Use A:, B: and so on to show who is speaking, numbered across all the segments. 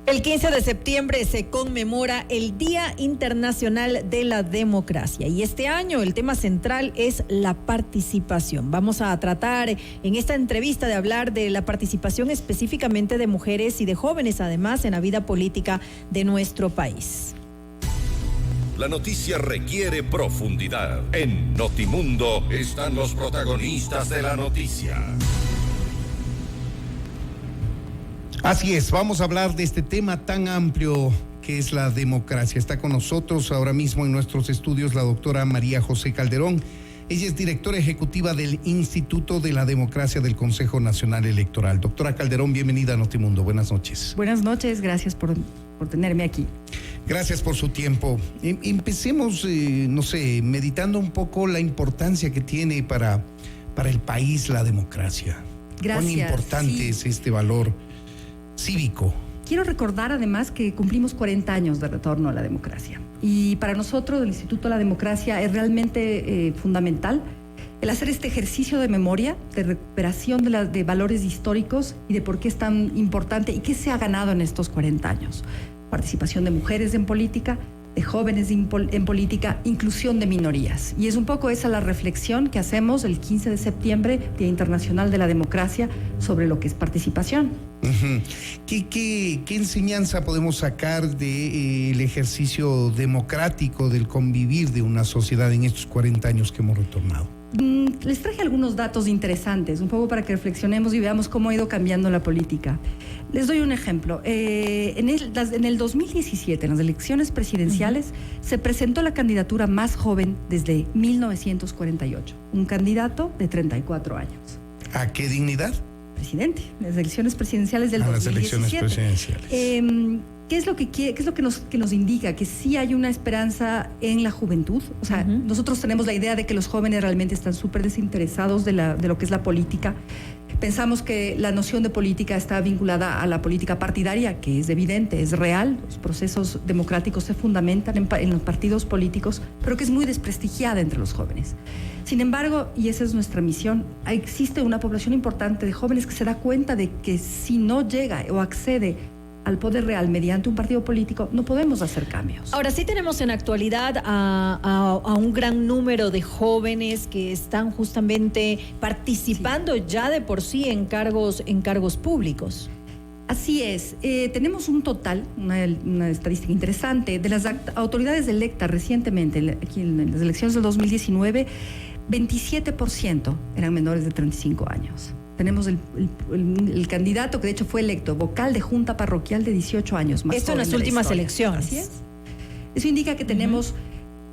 A: El 15 de septiembre se conmemora el Día Internacional de la Democracia y este año el tema central es la participación. Vamos a tratar en esta entrevista de hablar de la participación específicamente de mujeres y de jóvenes, además, en la vida política de nuestro país.
B: La noticia requiere profundidad. En Notimundo están los protagonistas de la noticia.
C: Así es, vamos a hablar de este tema tan amplio que es la democracia. Está con nosotros ahora mismo en nuestros estudios la doctora María José Calderón. Ella es directora ejecutiva del Instituto de la Democracia del Consejo Nacional Electoral. Doctora Calderón, bienvenida a Notimundo. Buenas noches.
D: Buenas noches, gracias por tenerme aquí.
C: Gracias por su tiempo. Empecemos, meditando un poco la importancia que tiene para el país la democracia.
D: Gracias.
C: ¿Cuán importante es este valor cívico?
D: Quiero recordar además que cumplimos 40 años de retorno a la democracia y para nosotros el Instituto de la Democracia es realmente fundamental el hacer este ejercicio de memoria, de recuperación de valores históricos y de por qué es tan importante y qué se ha ganado en estos 40 años. Participación de mujeres en política, de jóvenes en política, inclusión de minorías. Y es un poco esa la reflexión que hacemos el 15 de septiembre, Día Internacional de la Democracia, sobre lo que es participación.
C: Uh-huh. ¿Qué enseñanza podemos sacar del ejercicio democrático, del convivir de una sociedad en estos 40 años que hemos retornado?
D: Les traje algunos datos interesantes, un poco para que reflexionemos y veamos cómo ha ido cambiando la política. Les doy un ejemplo. En el 2017, en las elecciones presidenciales, se presentó la candidatura más joven desde 1948. Un candidato de 34 años.
C: ¿A qué dignidad?
D: Presidente, las elecciones presidenciales del 2017.
C: Las elecciones presidenciales.
D: ¿Qué es lo que nos indica? Que sí hay una esperanza en la juventud. O sea, nosotros tenemos la idea de que los jóvenes realmente están súper desinteresados de lo que es la política. Pensamos que la noción de política está vinculada a la política partidaria, que es evidente, es real. Los procesos democráticos se fundamentan en los partidos políticos, pero que es muy desprestigiada entre los jóvenes. Sin embargo, y esa es nuestra misión, existe una población importante de jóvenes que se da cuenta de que si no llega o accede al poder real mediante un partido político, no podemos hacer cambios.
A: Ahora sí tenemos en la actualidad a un gran número de jóvenes que están justamente participando ya de por sí en cargos públicos.
D: Así es, tenemos un total, una estadística interesante, de las autoridades electas recientemente, aquí en las elecciones del 2019, 27% eran menores de 35 años. Tenemos el candidato que de hecho fue electo vocal de junta parroquial de 18 años. Más
A: esto en las últimas elecciones.
D: Así es. Eso indica que tenemos,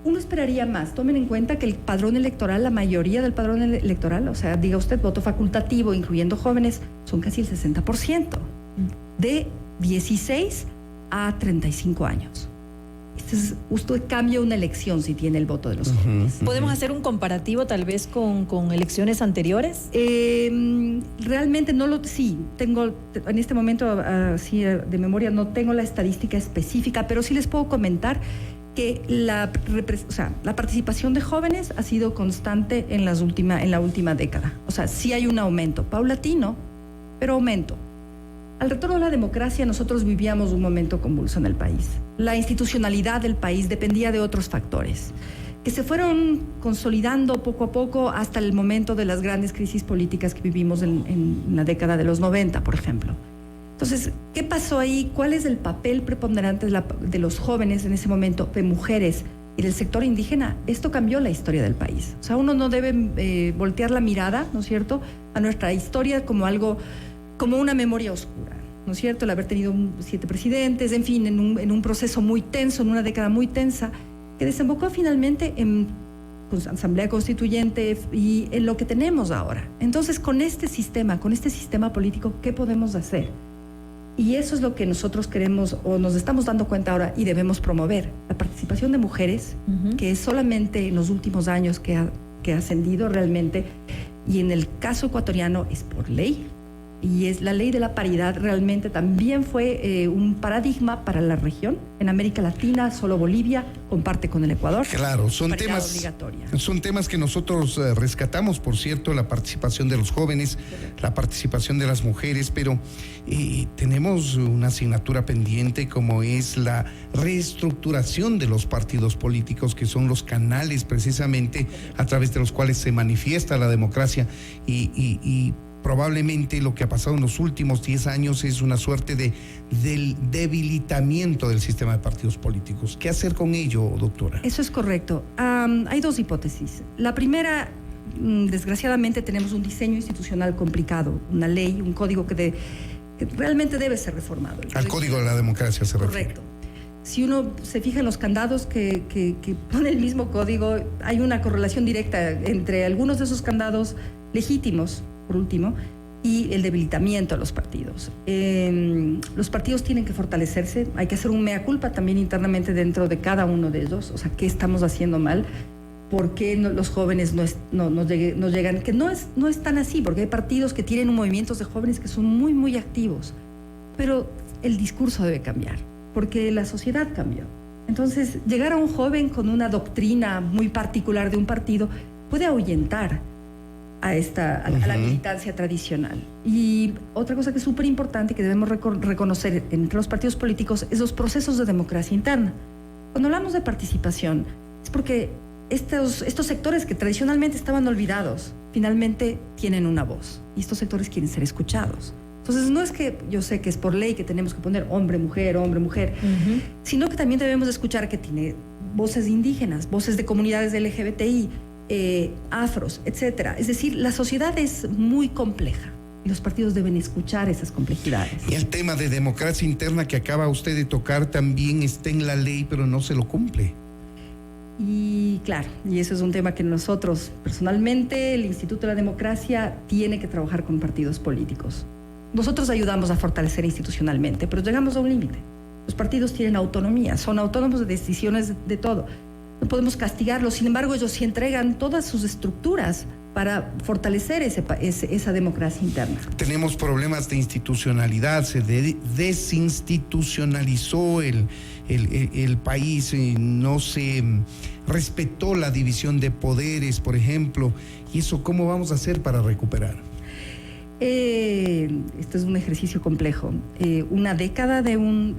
D: uno esperaría más. Tomen en cuenta que el padrón electoral, la mayoría del padrón electoral, o sea, diga usted voto facultativo, incluyendo jóvenes, son casi el 60%, de 16 a 35 años. Usted cambia una elección si tiene el voto de los jóvenes.
A: ¿Podemos hacer un comparativo tal vez con elecciones anteriores?
D: Realmente sí, tengo en este momento, así de memoria, no tengo la estadística específica, pero sí les puedo comentar que la participación de jóvenes ha sido constante en la última década. O sea, sí hay un aumento, paulatino, pero aumento. Al retorno a la democracia, nosotros vivíamos un momento convulso en el país. La institucionalidad del país dependía de otros factores, que se fueron consolidando poco a poco hasta el momento de las grandes crisis políticas que vivimos en la década de los 90, por ejemplo. Entonces, ¿qué pasó ahí? ¿Cuál es el papel preponderante de los jóvenes en ese momento, de mujeres y del sector indígena? Esto cambió la historia del país. O sea, uno no debe voltear la mirada, ¿no es cierto?, a nuestra historia como una memoria oscura, ¿no es cierto? El haber tenido 7 presidentes, en fin, en un proceso muy tenso, en una década muy tensa, que desembocó finalmente en asamblea constituyente y en lo que tenemos ahora. Entonces, con este sistema político, ¿qué podemos hacer? Y eso es lo que nosotros queremos o nos estamos dando cuenta ahora y debemos promover. La participación de mujeres, que es solamente en los últimos años que ha ascendido realmente, y en el caso ecuatoriano es por ley. Y es la ley de la paridad, realmente también fue un paradigma para la región. En América Latina, solo Bolivia comparte con el Ecuador.
C: Claro, son
D: paridad
C: temas
D: obligatoria.
C: Son temas que nosotros rescatamos, por cierto, la participación de los jóvenes, la participación de las mujeres, pero tenemos una asignatura pendiente como es la reestructuración de los partidos políticos, que son los canales precisamente a través de los cuales se manifiesta la democracia y probablemente lo que ha pasado en los últimos 10 años es una suerte del debilitamiento del sistema de partidos políticos. ¿Qué hacer con ello, doctora?
D: Eso es correcto. Hay dos hipótesis. La primera, desgraciadamente, tenemos un diseño institucional complicado, una ley, un código que realmente debe ser reformado.
C: Al Código de la Democracia se refiere.
D: Correcto. Si uno se fija en los candados que pone el mismo código, hay una correlación directa entre algunos de esos candados legítimos, por último, y el debilitamiento de los partidos. Los partidos tienen que fortalecerse, hay que hacer un mea culpa también internamente dentro de cada uno de ellos, o sea, ¿qué estamos haciendo mal? ¿Por qué los jóvenes no llegan? Que no es tan así, porque hay partidos que tienen movimientos de jóvenes que son muy, muy activos, pero el discurso debe cambiar, porque la sociedad cambió. Entonces, llegar a un joven con una doctrina muy particular de un partido puede ahuyentar a la militancia tradicional. Y otra cosa que es súper importante que debemos reconocer entre los partidos políticos es los procesos de democracia interna. Cuando hablamos de participación, es porque estos sectores que tradicionalmente estaban olvidados, finalmente tienen una voz. Y estos sectores quieren ser escuchados. Entonces, no es que yo sé que es por ley que tenemos que poner hombre, mujer, sino que también debemos escuchar que tiene voces indígenas, voces de comunidades LGBTI, afros, etcétera. Es decir, la sociedad es muy compleja y los partidos deben escuchar esas complejidades.
C: Y el tema de democracia interna que acaba usted de tocar también está en la ley, pero no se lo cumple.
D: Y claro, y eso es un tema que nosotros, personalmente, el Instituto de la Democracia tiene que trabajar con partidos políticos. Nosotros ayudamos a fortalecer institucionalmente, pero llegamos a un límite. Los partidos tienen autonomía, son autónomos de decisiones de todo. No podemos castigarlos, sin embargo, ellos sí entregan todas sus estructuras para fortalecer esa democracia interna.
C: Tenemos problemas de institucionalidad, se desinstitucionalizó el país, no se respetó la división de poderes, por ejemplo, y eso, ¿cómo vamos a hacer para recuperar?
D: Esto es un ejercicio complejo. Una década de un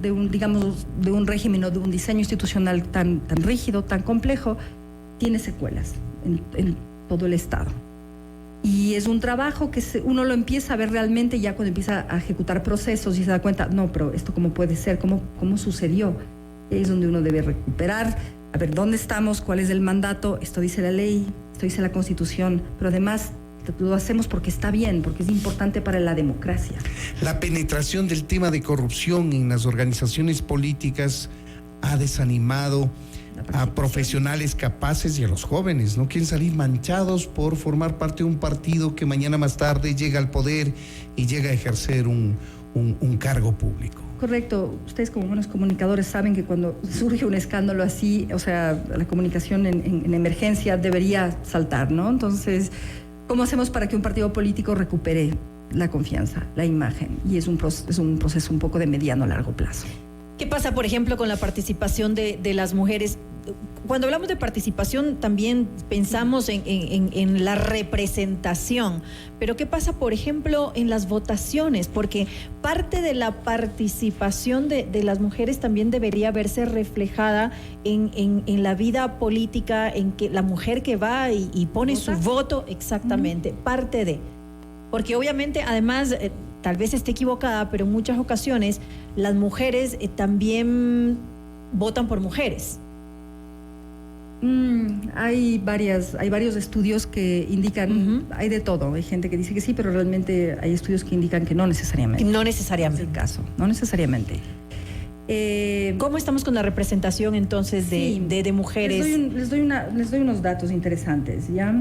D: régimen o de un diseño institucional tan rígido, tan complejo, tiene secuelas en todo el Estado. Y es un trabajo que uno lo empieza a ver realmente ya cuando empieza a ejecutar procesos y se da cuenta, no, pero esto cómo puede ser, cómo sucedió. Es donde uno debe recuperar, a ver dónde estamos, cuál es el mandato, esto dice la ley, esto dice la Constitución, pero además lo hacemos porque está bien, porque es importante para la democracia.
C: La penetración del tema de corrupción en las organizaciones políticas ha desanimado a profesionales capaces y a los jóvenes. No quieren salir manchados por formar parte de un partido que mañana más tarde llega al poder y llega a ejercer un cargo público.
D: Correcto. Ustedes como buenos comunicadores saben que cuando surge un escándalo así, o sea, la comunicación en emergencia debería saltar, ¿no? Entonces, ¿cómo hacemos para que un partido político recupere la confianza, la imagen? Y es un proceso un poco de mediano a largo plazo.
A: ¿Qué pasa, por ejemplo, con la participación de las mujeres? Cuando hablamos de participación también pensamos en la representación, pero ¿qué pasa, por ejemplo, en las votaciones? Porque parte de la participación de las mujeres también debería verse reflejada en la vida política, en que la mujer que va y pone su voto, exactamente, parte de... Porque obviamente, además, tal vez esté equivocada, pero en muchas ocasiones las mujeres también votan por mujeres.
D: Hay varios estudios que indican, hay de todo. Hay gente que dice que sí, pero realmente hay estudios que indican que no necesariamente.
A: No necesariamente.
D: Es el caso, no necesariamente.
A: ¿Cómo estamos con la representación entonces de mujeres?
D: Les doy unos datos interesantes, ¿ya?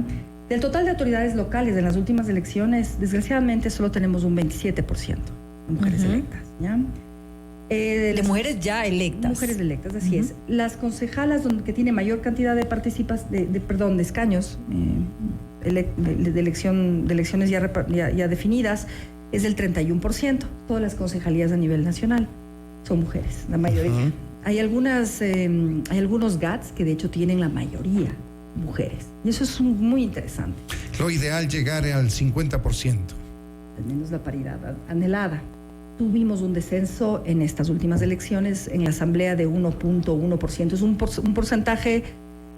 D: Del total de autoridades locales en las últimas elecciones, desgraciadamente solo tenemos un 27% de mujeres electas, ¿ya?
A: De mujeres ya electas.
D: Mujeres electas, así es. Las concejalas que tiene mayor cantidad de de escaños de elecciones ya definidas, es del 31%. Todas las concejalías a nivel nacional son mujeres, la mayoría. Hay algunos GATS que de hecho tienen la mayoría mujeres. Y eso es muy interesante.
C: Lo ideal llegar al 50%.
D: Al menos la paridad anhelada. Tuvimos un descenso en estas últimas elecciones en la asamblea de 1.1%. Es un porcentaje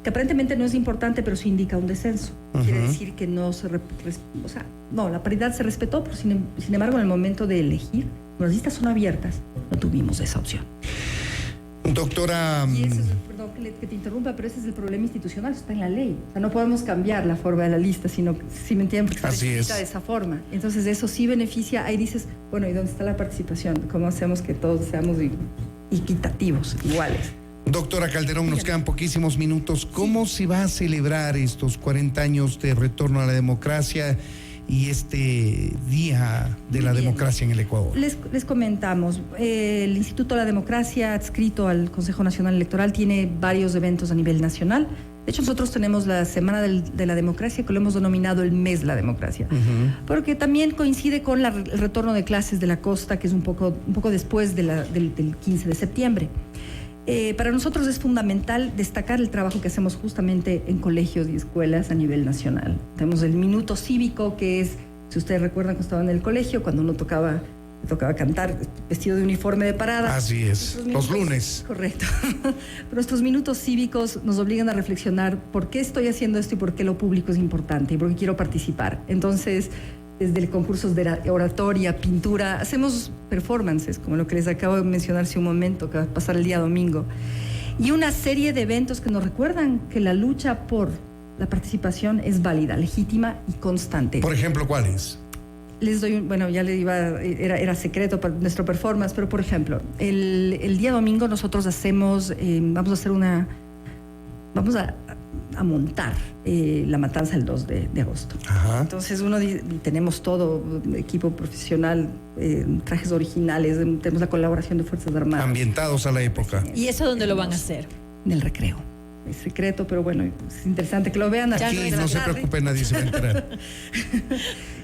D: que aparentemente no es importante, pero sí indica un descenso. Quiere decir que no se... la paridad se respetó, pero sin embargo en el momento de elegir, cuando las listas son abiertas, no tuvimos esa opción.
C: Doctora...
D: Y eso es, perdón que te interrumpa, pero ese es el problema institucional, está en la ley. O sea, no podemos cambiar la forma de la lista, sino, si me entienden, porque está escrita de esa forma. Entonces eso sí beneficia, ahí dices, bueno, ¿y dónde está la participación? ¿Cómo hacemos que todos seamos equitativos, iguales?
C: Doctora Calderón, nos quedan poquísimos minutos. ¿Cómo se va a celebrar estos 40 años de retorno a la democracia y este Día de la Democracia en el Ecuador?
D: Les comentamos, el Instituto de la Democracia, adscrito al Consejo Nacional Electoral, tiene varios eventos a nivel nacional. De hecho, nosotros tenemos la Semana de la Democracia, que lo hemos denominado el Mes de la Democracia, porque también coincide con el retorno de clases de la costa, que es un poco después del 15 de septiembre. Para nosotros es fundamental destacar el trabajo que hacemos justamente en colegios y escuelas a nivel nacional. Tenemos el minuto cívico, que es, si ustedes recuerdan cuando estaban en el colegio, cuando uno tocaba cantar vestido de uniforme de parada.
C: Así es, los lunes.
D: Correcto. Pero nuestros minutos cívicos nos obligan a reflexionar por qué estoy haciendo esto y por qué lo público es importante y por qué quiero participar. Entonces, desde concursos de oratoria, pintura, hacemos performances, como lo que les acabo de mencionar hace un momento, que va a pasar el día domingo. Y una serie de eventos que nos recuerdan que la lucha por la participación es válida, legítima y constante.
C: Por ejemplo, ¿cuáles?
D: Les doy, ya le iba, era secreto para nuestro performance, pero por ejemplo, el día domingo nosotros vamos a montar la matanza el 2 de agosto.
C: Ajá.
D: Entonces tenemos todo, equipo profesional, trajes originales, tenemos la colaboración de Fuerzas Armadas.
C: Ambientados a la época.
A: ¿Y eso dónde lo van a hacer?
D: En el recreo. Es secreto, pero bueno, es interesante que lo vean.
C: Aquí no se preocupe, nadie se va a enterar.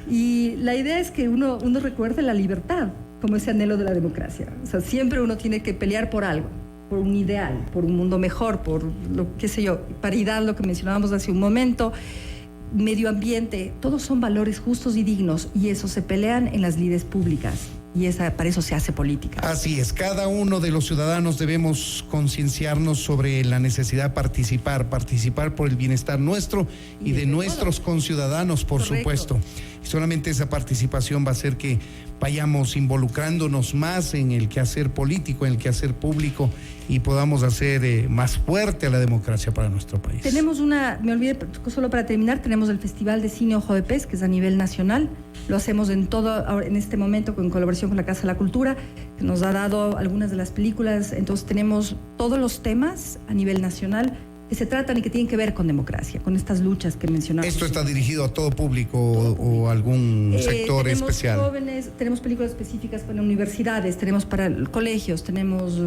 D: Y la idea es que uno recuerde la libertad como ese anhelo de la democracia. O sea, siempre uno tiene que pelear por algo, por un ideal, por un mundo mejor, por paridad, lo que mencionábamos hace un momento, medio ambiente, todos son valores justos y dignos, y eso se pelean en las lides públicas. Y para eso se hace política.
C: Así es, cada uno de los ciudadanos debemos concienciarnos sobre la necesidad de participar por el bienestar nuestro y de nuestros conciudadanos, por supuesto. Y solamente esa participación va a hacer que vayamos involucrándonos más en el quehacer político, en el quehacer público, y podamos hacer más fuerte a la democracia para nuestro país.
D: Tenemos me olvidé, solo para terminar, tenemos el Festival de Cine Ojo de Pez, que es a nivel nacional. Lo hacemos en este momento en colaboración con la Casa de la Cultura, que nos ha dado algunas de las películas. Entonces tenemos todos los temas a nivel nacional que se tratan y que tienen que ver con democracia, con estas luchas que mencionamos.
C: ¿Esto está dirigido a todo público o algún sector especial?
D: Tenemos jóvenes, tenemos películas específicas para universidades, tenemos para colegios, tenemos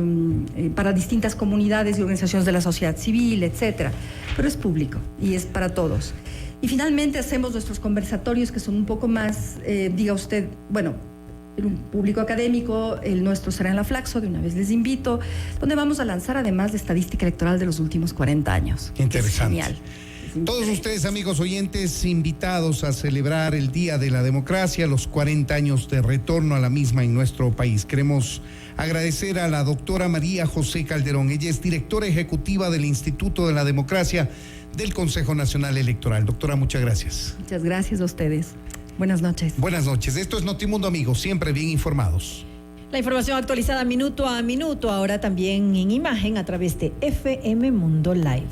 D: para distintas comunidades y organizaciones de la sociedad civil, etcétera. Pero es público y es para todos. Y finalmente hacemos nuestros conversatorios, que son un poco más, diga usted, en un público académico. El nuestro será en la Flaxo, de una vez les invito, donde vamos a lanzar además la estadística electoral de los últimos 40 años.
C: Qué interesante.
D: Es genial.
C: Todos ustedes, amigos oyentes, invitados a celebrar el Día de la Democracia, los 40 años de retorno a la misma en nuestro país. Queremos agradecer a la doctora María José Calderón. Ella es directora ejecutiva del Instituto de la Democracia del Consejo Nacional Electoral. Doctora, muchas gracias.
D: Muchas gracias a ustedes. Buenas noches.
C: Buenas noches. Esto es Notimundo, amigos, siempre bien informados.
A: La información actualizada minuto a minuto, ahora también en imagen a través de FM Mundo Live.